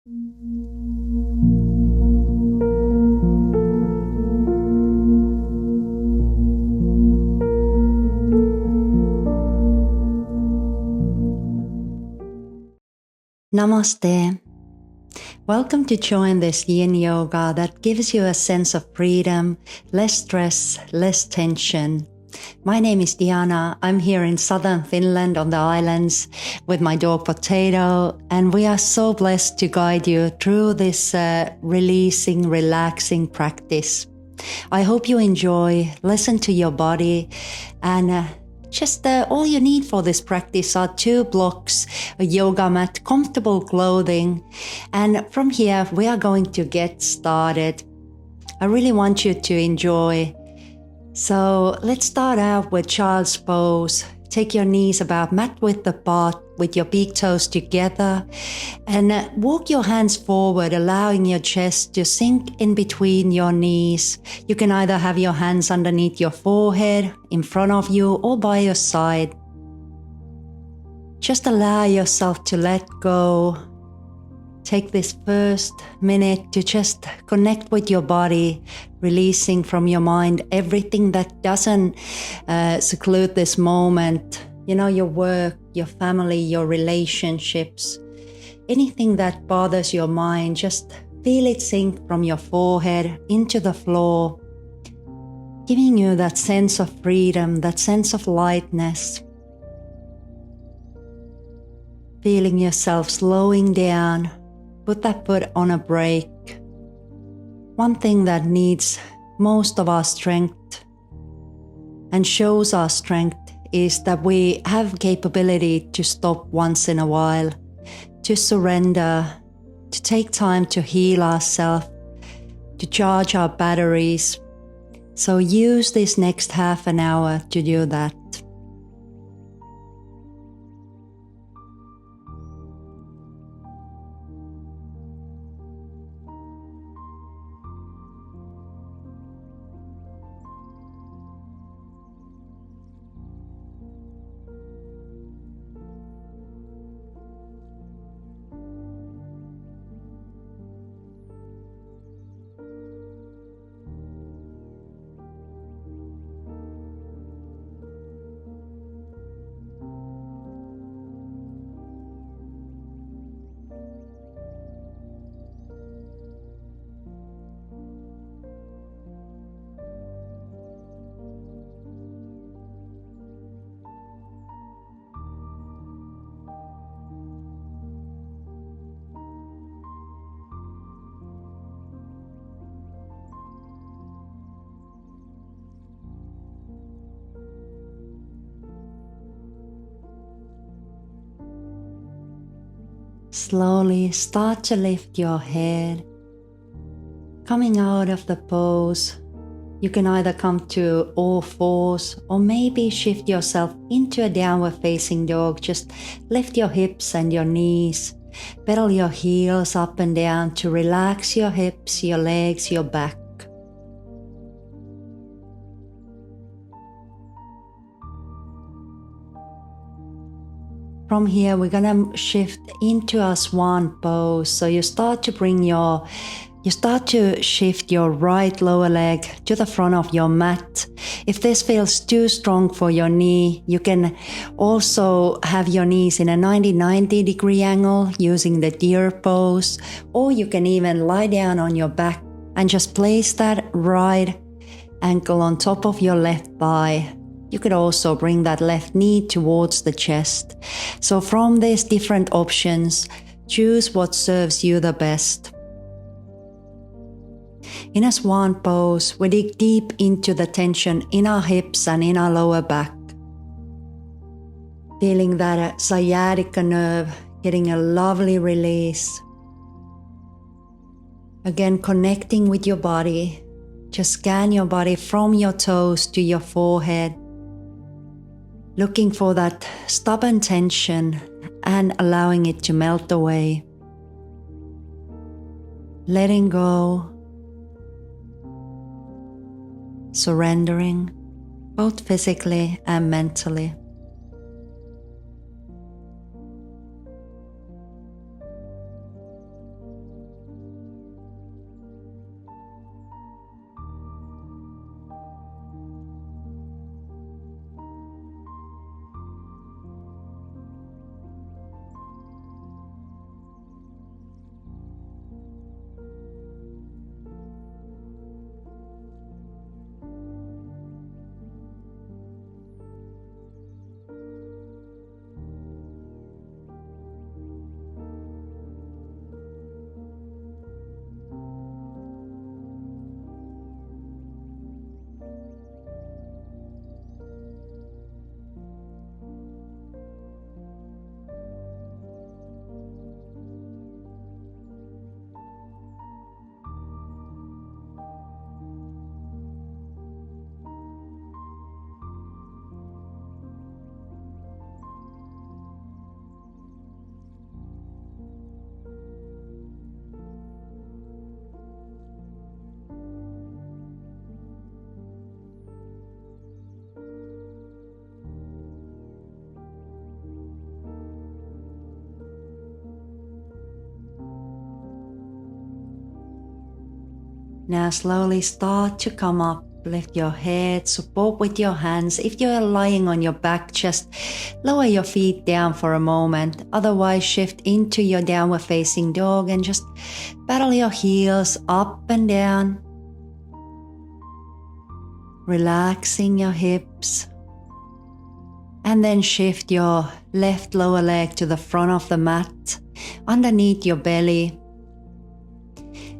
Namaste. Welcome to join this Yin Yoga that gives you a sense of freedom, less stress, less tension. My name is Diana. I'm here in southern Finland on the islands with my dog Potato, and we are so blessed to guide you through this releasing, relaxing practice. I hope you enjoy, listen to your body, and all you need for this practice are 2 blocks, a yoga mat, comfortable clothing, and from here we are going to get started. I really want you to enjoy. So let's start out with child's pose. Take your knees about mat width apart with your big toes together and walk your hands forward, allowing your chest to sink in between your knees. You can either have your hands underneath your forehead, in front of you, or by your side. Just allow yourself to let go. Take this first minute to just connect with your body, releasing from your mind everything that doesn't seclude this moment. You know, your work, your family, your relationships, anything that bothers your mind, just feel it sink from your forehead into the floor, giving you that sense of freedom, that sense of lightness. Feeling yourself slowing down. Put that foot on a break. One thing that needs most of our strength and shows our strength is that we have capability to stop once in a while, to surrender, to take time to heal ourselves, to charge our batteries. So use this next half an hour to do that. Slowly start to lift your head. Coming out of the pose, you can either come to all fours or maybe shift yourself into a downward facing dog. Just lift your hips and your knees. Pedal your heels up and down to relax your hips, your legs, your back. From here, we're gonna shift into our swan pose. So you start to shift your right lower leg to the front of your mat. If this feels too strong for your knee, you can also have your knees in a 90 degree angle using the deer pose, or you can even lie down on your back and just place that right ankle on top of your left thigh. You could also bring that left knee towards the chest. So from these different options, choose what serves you the best. In a swan pose, we dig deep into the tension in our hips and in our lower back. Feeling that sciatica nerve getting a lovely release. Again, connecting with your body. Just scan your body from your toes to your forehead. Looking for that stubborn tension and allowing it to melt away. Letting go. Surrendering, both physically and mentally. Now slowly start to come up. Lift your head, support with your hands. If you are lying on your back, just lower your feet down for a moment. Otherwise, shift into your downward facing dog and just paddle your heels up and down. Relaxing your hips. And then shift your left lower leg to the front of the mat, underneath your belly.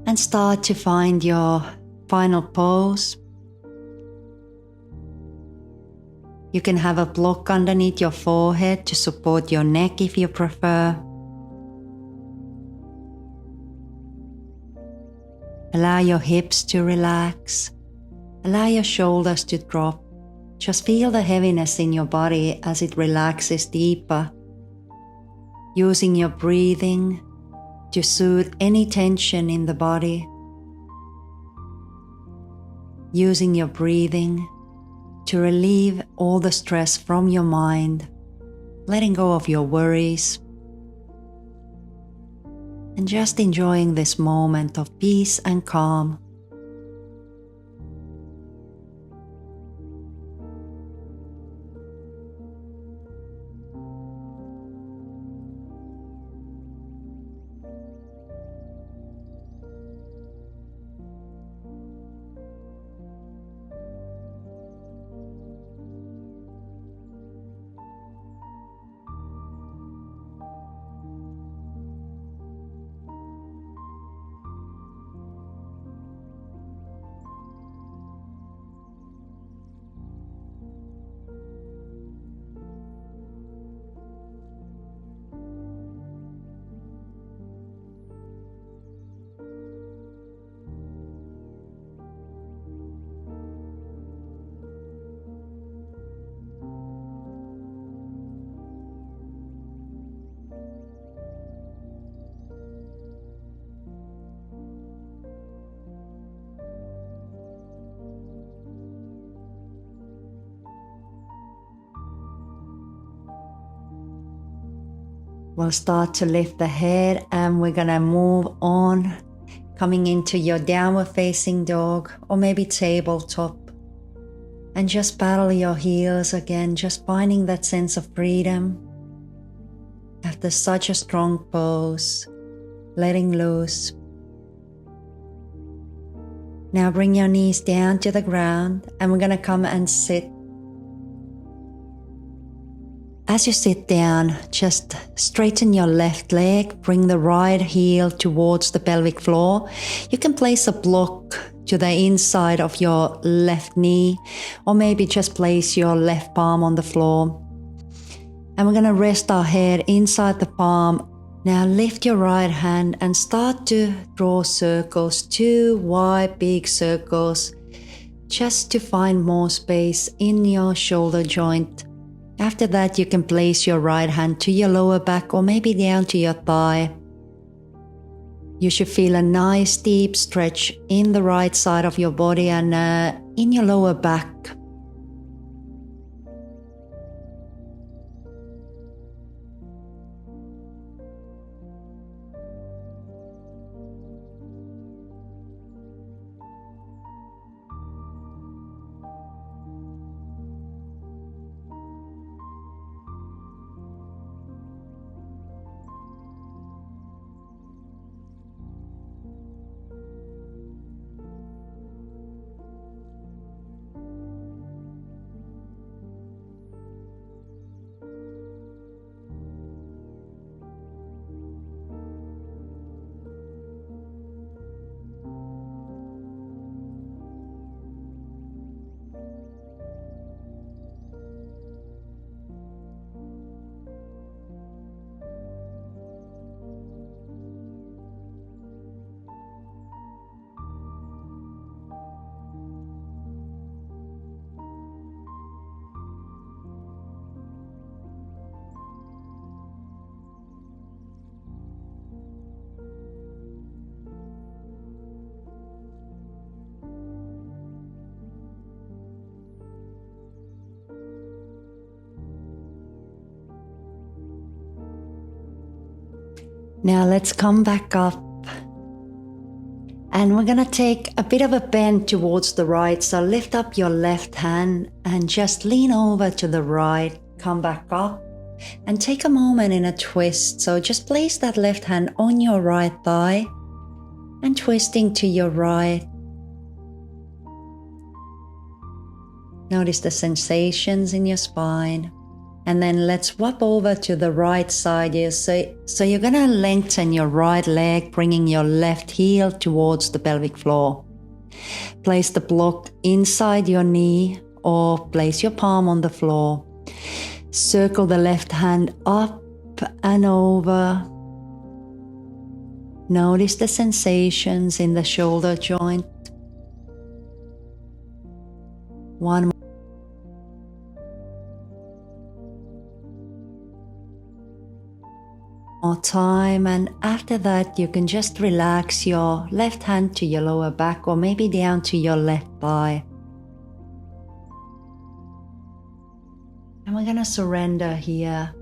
And start to find your final pose. You can have a block underneath your forehead to support your neck if you prefer. Allow your hips to relax. Allow your shoulders to drop. Just feel the heaviness in your body as it relaxes deeper. Using your breathing to soothe any tension in the body. Using your breathing to relieve all the stress from your mind, letting go of your worries, and just enjoying this moment of peace and calm. We'll start to lift the head and we're gonna move on, coming into your downward facing dog or maybe tabletop. And just paddle your heels again, just finding that sense of freedom. After such a strong pose, letting loose. Now bring your knees down to the ground and we're gonna come and sit. As you sit down, just straighten your left leg, bring the right heel towards the pelvic floor. You can place a block to the inside of your left knee, or maybe just place your left palm on the floor. And we're gonna rest our head inside the palm. Now lift your right hand and start to draw circles, 2 wide big circles, just to find more space in your shoulder joint. After that, you can place your right hand to your lower back or maybe down to your thigh. You should feel a nice deep stretch in the right side of your body and in your lower back. Now let's come back up. And we're going to take a bit of a bend towards the right. So lift up your left hand and just lean over to the right. Come back up and take a moment in a twist. So just place that left hand on your right thigh and twisting to your right. Notice the sensations in your spine. And then let's swap over to the right side here. So you're going to lengthen your right leg, bringing your left heel towards the pelvic floor. Place the block inside your knee or place your palm on the floor. Circle the left hand up and over. Notice the sensations in the shoulder joint. One more time, and after that you can just relax your left hand to your lower back or maybe down to your left thigh. And we're going to surrender here.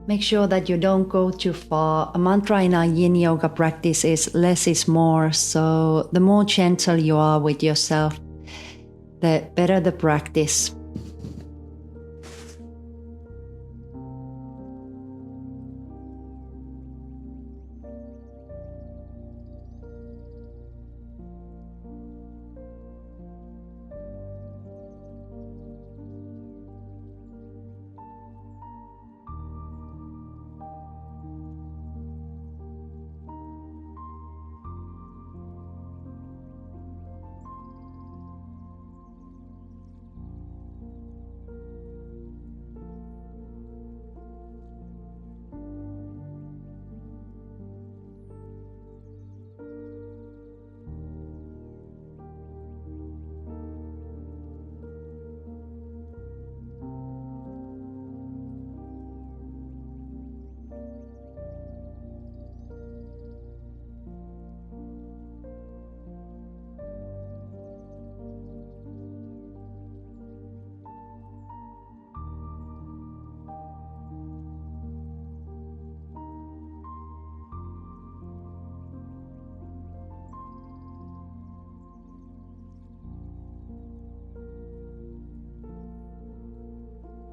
Make sure that you don't go too far. A mantra in our Yin Yoga practice is less is more. So the more gentle you are with yourself, the better the practice.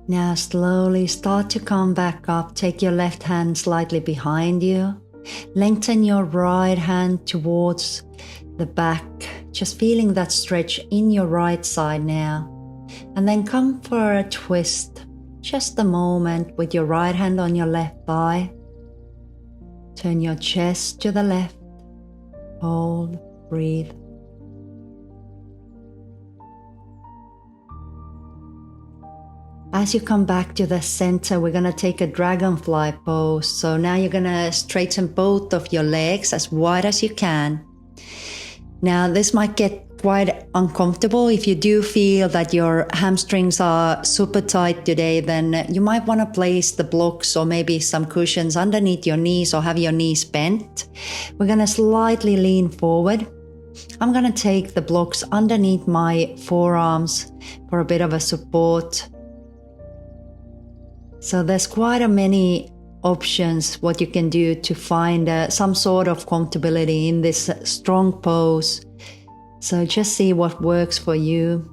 Now slowly start to come back up. Take your left hand slightly behind you. Lengthen your right hand towards the back. Just feeling that stretch in your right side now. And then come for a twist. Just a moment with your right hand on your left thigh. Turn your chest to the left. Hold, breathe. As you come back to the center, we're going to take a dragonfly pose. So now you're going to straighten both of your legs as wide as you can. Now this might get quite uncomfortable. If you do feel that your hamstrings are super tight today, then you might want to place the blocks or maybe some cushions underneath your knees or have your knees bent. We're going to slightly lean forward. I'm going to take the blocks underneath my forearms for a bit of a support. So there's quite a many options what you can do to find some sort of comfortability in this strong pose. So just see what works for you.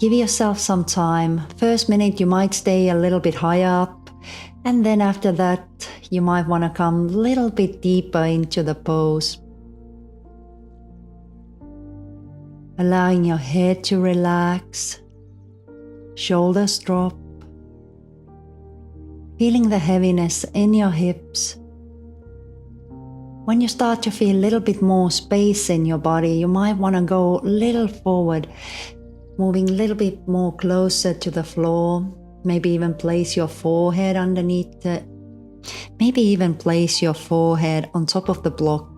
Give yourself some time. First minute you might stay a little bit higher up, and then after that you might want to come a little bit deeper into the pose. Allowing your head to relax. Shoulders drop, feeling the heaviness in your hips. When you start to feel a little bit more space in your body, you might want to go a little forward, moving a little bit more closer to the floor. Maybe even place your forehead underneath it. Maybe even place your forehead on top of the block.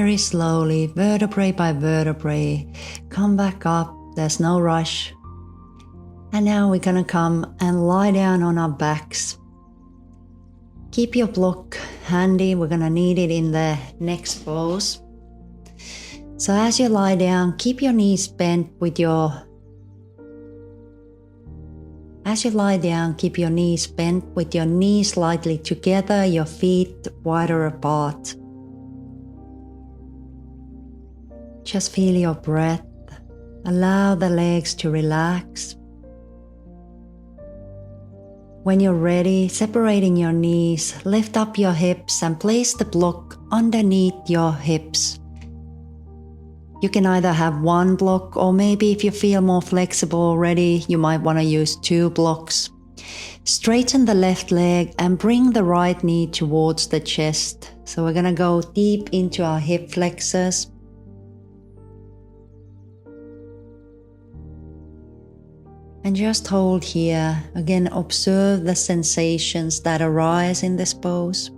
very slowly, vertebrae by vertebrae. Come back up, there's no rush. And now we're gonna come and lie down on our backs. Keep your block handy, we're gonna need it in the next pose. So as you lie down, keep your knees bent with your... As you lie down, keep your knees bent with your knees slightly together, your feet wider apart. Just feel your breath. Allow the legs to relax. When you're ready, separating your knees, lift up your hips and place the block underneath your hips. You can either have one block, or maybe if you feel more flexible already, you might want to use 2 blocks. Straighten the left leg and bring the right knee towards the chest. So we're going to go deep into our hip flexors. And just hold here. Again, observe the sensations that arise in this pose.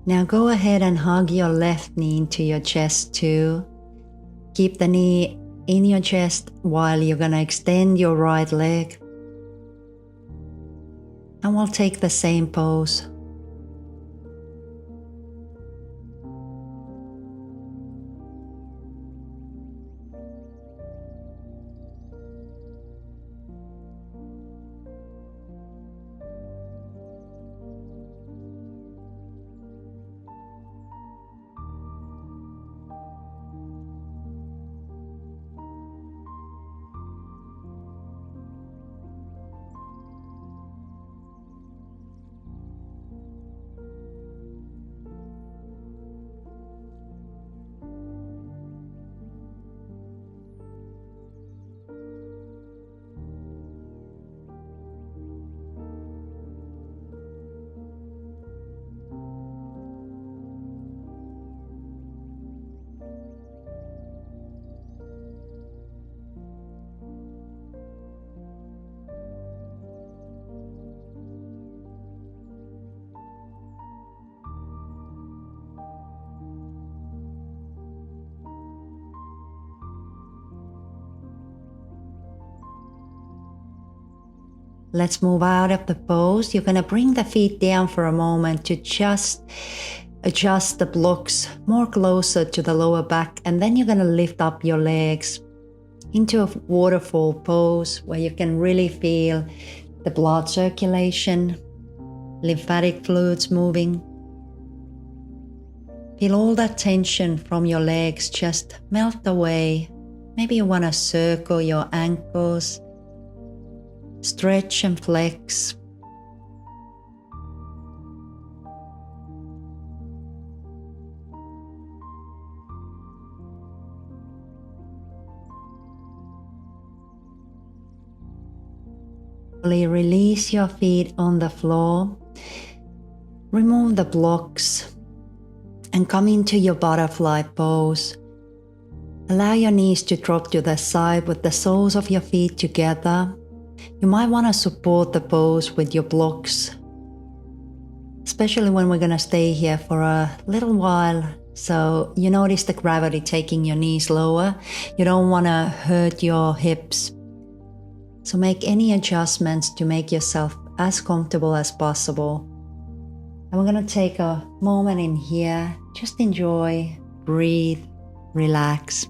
Now go ahead and hug your left knee into your chest too. Keep the knee in your chest while you're going to extend your right leg. And we'll take the same pose. Let's move out of the pose. You're going to bring the feet down for a moment to just adjust the blocks more closer to the lower back. And then you're going to lift up your legs into a waterfall pose where you can really feel the blood circulation, lymphatic fluids moving. Feel all that tension from your legs just melt away. Maybe you want to circle your ankles. Stretch and flex. Release your feet on the floor. Remove the blocks and come into your butterfly pose. Allow your knees to drop to the side with the soles of your feet together. You might want to support the pose with your blocks, especially when we're going to stay here for a little while. So you notice the gravity taking your knees lower. You don't want to hurt your hips. So make any adjustments to make yourself as comfortable as possible. And we're going to take a moment in here. Just enjoy, breathe, relax.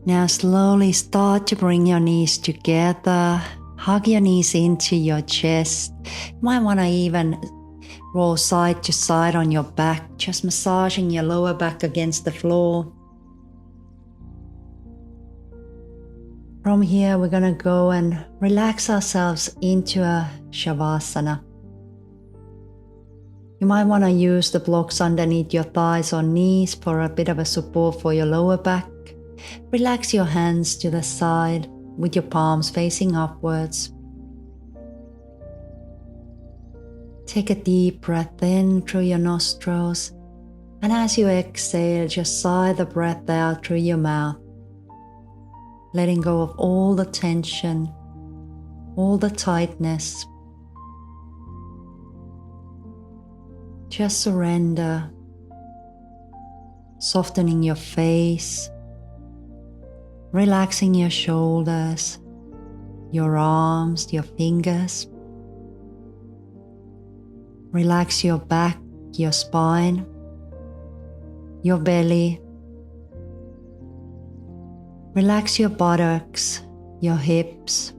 Now slowly start to bring your knees together. Hug your knees into your chest. You might want to even roll side to side on your back, just massaging your lower back against the floor. From here, we're going to go and relax ourselves into a shavasana. You might want to use the blocks underneath your thighs or knees for a bit of a support for your lower back. Relax your hands to the side with your palms facing upwards. Take a deep breath in through your nostrils, and as you exhale, just sigh the breath out through your mouth, letting go of all the tension, all the tightness. Just surrender, softening your face, relaxing your shoulders, your arms, your fingers. Relax your back, your spine, your belly. Relax your buttocks, your hips.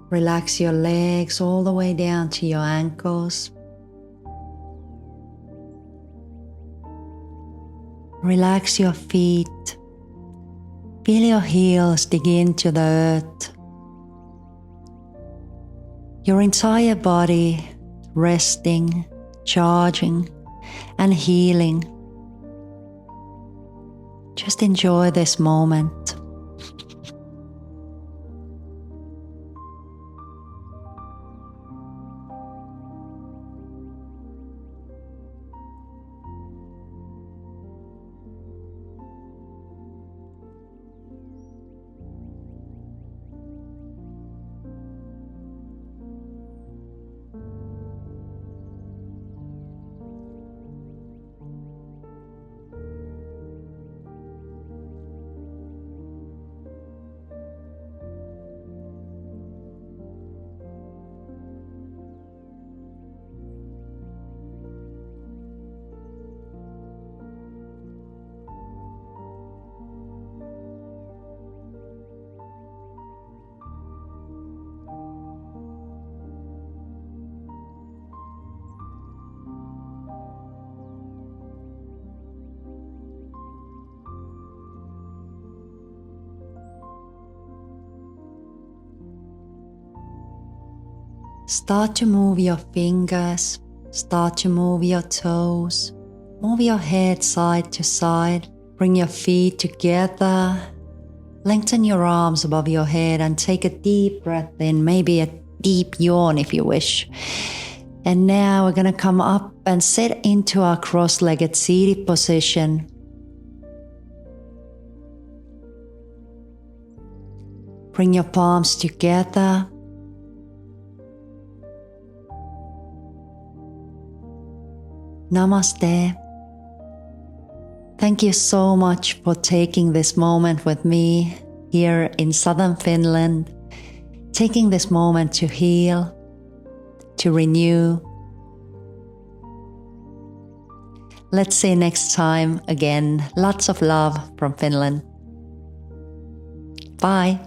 Relax your legs all the way down to your ankles. Relax your feet. Feel your heels dig into the earth. Your entire body resting, charging, and healing. Just enjoy this moment. Start to move your fingers, start to move your toes, move your head side to side, bring your feet together, lengthen your arms above your head and take a deep breath in, maybe a deep yawn if you wish. And now we're going to come up and sit into our cross-legged seated position. Bring your palms together. Namaste. Thank you so much for taking this moment with me here in southern Finland, taking this moment to heal, to renew. Let's see next time again. Lots of love from Finland. Bye.